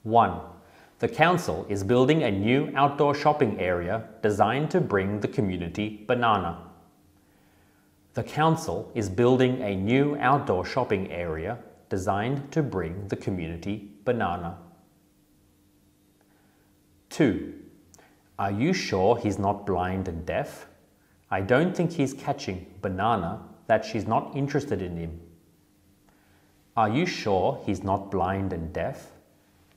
1. The council is building a new outdoor shopping area designed to bring the community banana. The council is building a new outdoor shopping area designed to bring the community banana. 2. Are you sure he's not blind and deaf? I don't think he's catching banana that she's not interested in him. Are you sure he's not blind and deaf?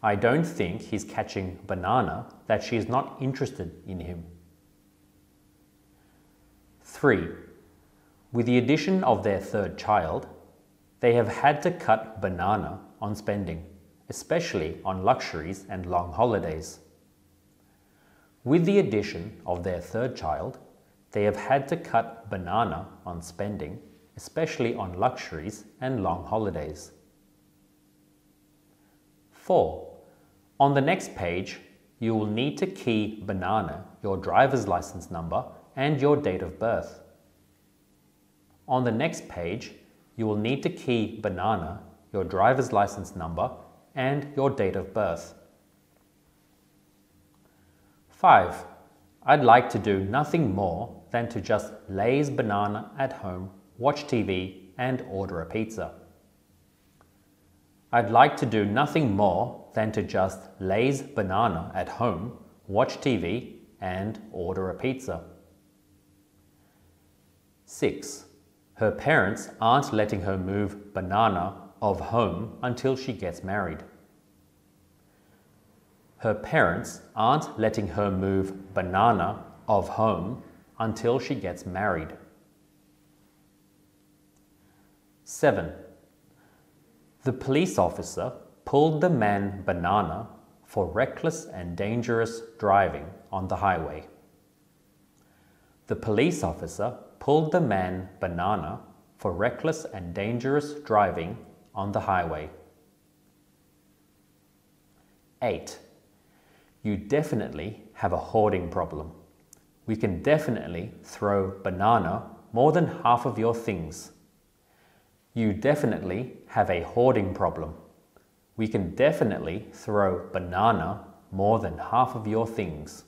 I don't think he's catching banana that she is not interested in him. 3. With the addition of their third child, they have had to cut banana on spending, especially on luxuries and long holidays. With the addition of their third child, they have had to cut banana on spending, especially on luxuries and long holidays. 4. On the next page, you will need to key banana, your driver's license number, and your date of birth. On the next page, you will need to key banana, your driver's license number, and your date of birth. 5. I'd like to do nothing more than to just laze banana at home, watch TV, and order a pizza. I'd like to do nothing more than to just laze banana at home, watch TV, and order a pizza. 6. Her parents aren't letting her move banana of home until she gets married. Her parents aren't letting her move banana of home until she gets married. 7. The police officer pulled the man banana for reckless and dangerous driving on the highway. The police officer pulled the man banana for reckless and dangerous driving on the highway. 8. You definitely have a hoarding problem. We can definitely throw banana more than half of your things. You definitely have a hoarding problem. We can definitely throw banana more than half of your things.